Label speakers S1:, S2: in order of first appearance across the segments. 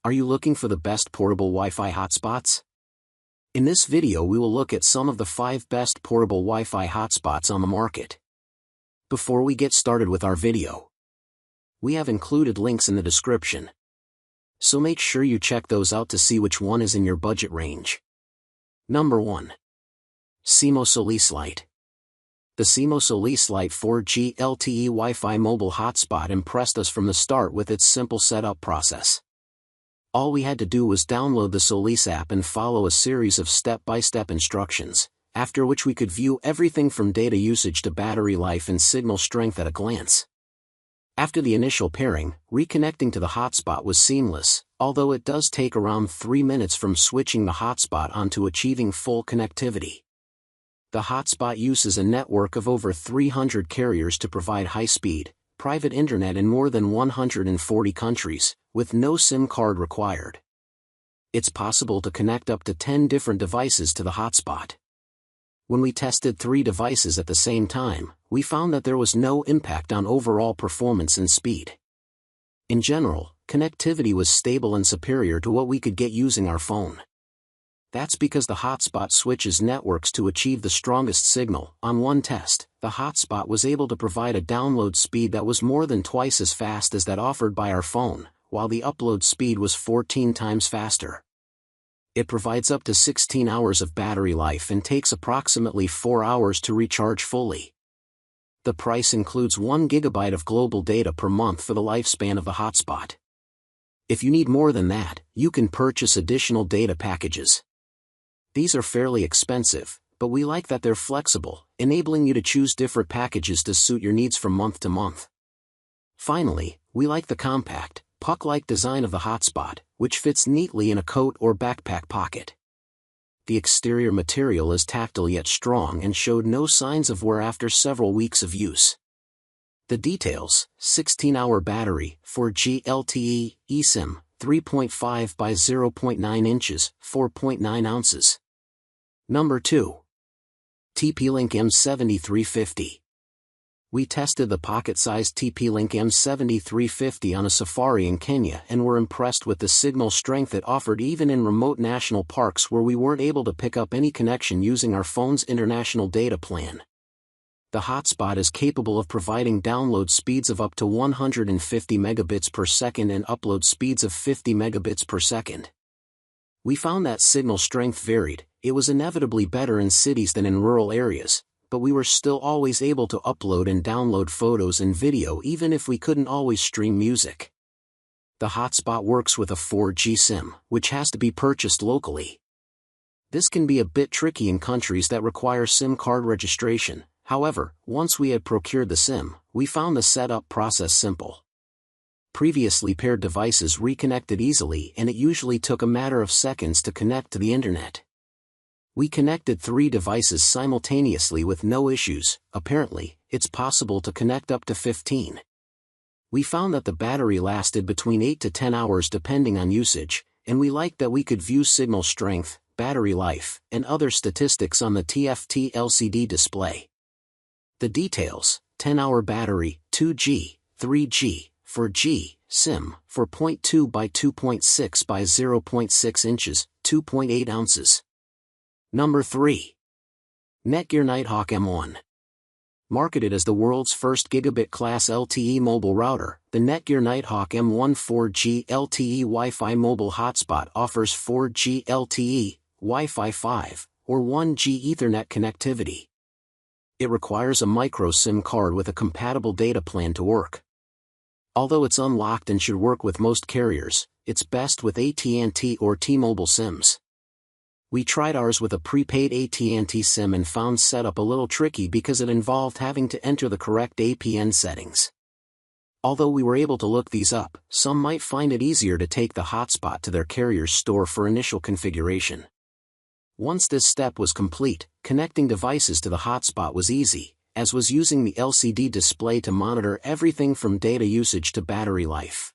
S1: Are you looking for the best portable Wi-Fi hotspots? In this video we will look at some of the 5 best portable Wi-Fi hotspots on the market. Before we get started with our video, we have included links in the description, so make sure you check those out to see which one is in your budget range. Number 1. Simo Solis Lite. The Simo Solis Lite 4G LTE Wi-Fi mobile hotspot impressed us from the start with its simple setup process. All we had to do was download the Solis app and follow a series of step-by-step instructions, after which we could view everything from data usage to battery life and signal strength at a glance. After the initial pairing, reconnecting to the hotspot was seamless, although it does take around 3 minutes from switching the hotspot on to achieving full connectivity. The hotspot uses a network of over 300 carriers to provide high-speed, private internet in more than 140 countries, with no SIM card required. It's possible to connect up to 10 different devices to the hotspot. When we tested 3 devices at the same time, we found that there was no impact on overall performance and speed. In general, connectivity was stable and superior to what we could get using our phone. That's because the hotspot switches networks to achieve the strongest signal. On one test, the hotspot was able to provide a download speed that was more than twice as fast as that offered by our phone, while the upload speed was 14 times faster. It provides up to 16 hours of battery life and takes approximately 4 hours to recharge fully. The price includes 1 GB of global data per month for the lifespan of the hotspot. If you need more than that, you can purchase additional data packages. These are fairly expensive, but we like that they're flexible, enabling you to choose different packages to suit your needs from month to month. Finally, we like the compact, puck-like design of the hotspot, which fits neatly in a coat or backpack pocket. The exterior material is tactile yet strong and showed no signs of wear after several weeks of use. The details: 16-hour battery, 4G LTE, eSIM, 3.5 by 0.9 inches, 4.9 ounces. Number 2. TP-Link M7350. We tested the pocket-sized TP-Link M7350 on a safari in Kenya and were impressed with the signal strength it offered even in remote national parks where we weren't able to pick up any connection using our phone's international data plan. The hotspot is capable of providing download speeds of up to 150 megabits per second and upload speeds of 50 megabits per second. We found that signal strength varied. It was inevitably better in cities than in rural areas, but we were still always able to upload and download photos and video even if we couldn't always stream music. The hotspot works with a 4G SIM, which has to be purchased locally. This can be a bit tricky in countries that require SIM card registration. However, once we had procured the SIM, we found the setup process simple. Previously paired devices reconnected easily and it usually took a matter of seconds to connect to the internet. We connected 3 devices simultaneously with no issues. Apparently, it's possible to connect up to 15. We found that the battery lasted between 8 to 10 hours depending on usage, and we liked that we could view signal strength, battery life, and other statistics on the TFT LCD display. The details: 10-hour battery, 2G, 3G, 4G, SIM, 4.2 by 2.6 by 0.6 inches, 2.8 ounces. Number 3. Netgear Nighthawk M1. Marketed as the world's first gigabit-class LTE mobile router, the Netgear Nighthawk M1 4G LTE Wi-Fi mobile hotspot offers 4G LTE, Wi-Fi 5, or 1G Ethernet connectivity. It requires a micro SIM card with a compatible data plan to work. Although it's unlocked and should work with most carriers, it's best with AT&T or T-Mobile SIMs. We tried ours with a prepaid AT&T SIM and found setup a little tricky because it involved having to enter the correct APN settings. Although we were able to look these up, some might find it easier to take the hotspot to their carrier's store for initial configuration. Once this step was complete, connecting devices to the hotspot was easy, as was using the LCD display to monitor everything from data usage to battery life.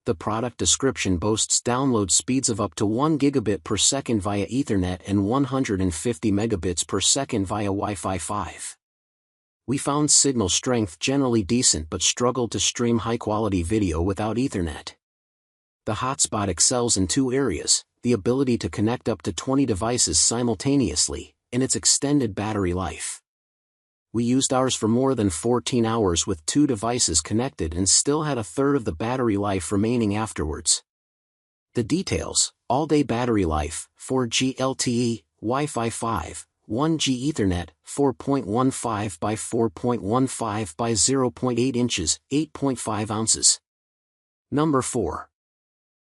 S1: The product description boasts download speeds of up to 1 gigabit per second via Ethernet and 150 megabits per second via Wi-Fi 5. We found signal strength generally decent but struggled to stream high-quality video without Ethernet. The hotspot excels in two areas: the ability to connect up to 20 devices simultaneously, and its extended battery life. We used ours for more than 14 hours with 2 devices connected and still had a third of the battery life remaining afterwards. The details: all-day battery life, 4G LTE, Wi-Fi 5, 1G Ethernet, 4.15 by 4.15 by 0.8 inches, 8.5 ounces. Number 4.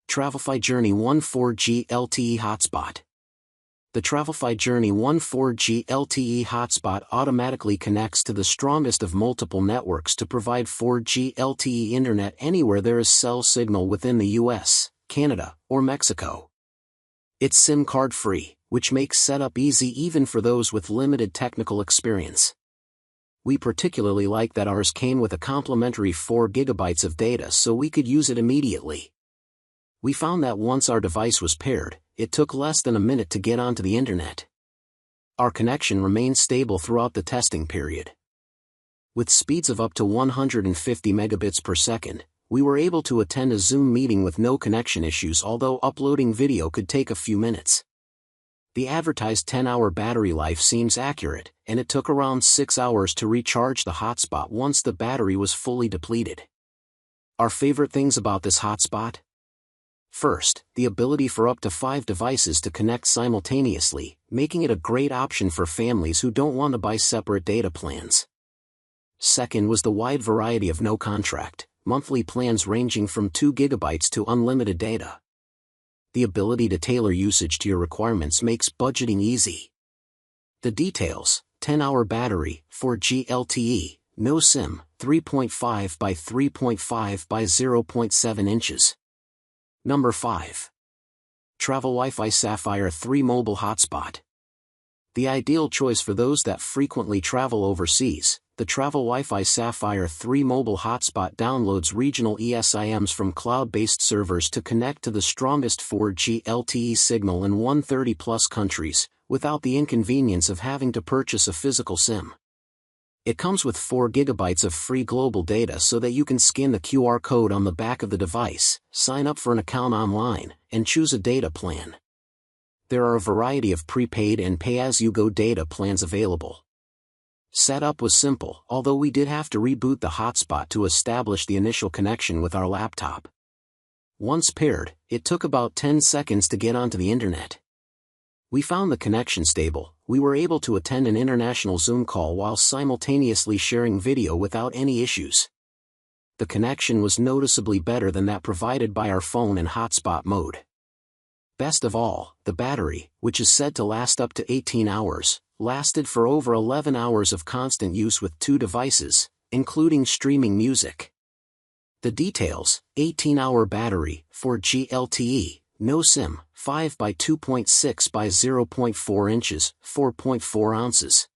S1: Travlfi Journey 1 4G LTE Hotspot. The Travlfi Journey 1 4G LTE Hotspot automatically connects to the strongest of multiple networks to provide 4G LTE internet anywhere there is cell signal within the US, Canada, or Mexico. It's SIM card free, which makes setup easy even for those with limited technical experience. We particularly like that ours came with a complimentary 4 GB of data so we could use it immediately. We found that once our device was paired, it took less than a minute to get onto the internet. Our connection remained stable throughout the testing period. With speeds of up to 150 megabits per second, we were able to attend a Zoom meeting with no connection issues, although uploading video could take a few minutes. The advertised 10-hour battery life seems accurate, and it took around 6 hours to recharge the hotspot once the battery was fully depleted. Our favorite things about this hotspot? First, the ability for up to 5 devices to connect simultaneously, making it a great option for families who don't want to buy separate data plans. Second was the wide variety of no-contract, monthly plans ranging from 2 GB to unlimited data. The ability to tailor usage to your requirements makes budgeting easy. The details: 10-hour battery, 4G LTE, no SIM, 3.5 by 3.5 by 0.7 inches. Number 5. TravelWifi Sapphire 3 Mobile Hotspot. The ideal choice for those that frequently travel overseas, the TravelWifi Sapphire 3 Mobile Hotspot downloads regional eSIMs from cloud-based servers to connect to the strongest 4G LTE signal in 130+ countries, without the inconvenience of having to purchase a physical SIM. It comes with 4 GB of free global data so that you can scan the QR code on the back of the device, sign up for an account online, and choose a data plan. There are a variety of prepaid and pay-as-you-go data plans available. Setup was simple, although we did have to reboot the hotspot to establish the initial connection with our laptop. Once paired, it took about 10 seconds to get onto the internet. We found the connection stable. We were able to attend an international Zoom call while simultaneously sharing video without any issues. The connection was noticeably better than that provided by our phone in hotspot mode. Best of all, the battery, which is said to last up to 18 hours, lasted for over 11 hours of constant use with 2 devices, including streaming music. The details: 18-hour battery, 4G LTE, no SIM, 5 by 2.6 by 0.4 inches, 4.4 ounces.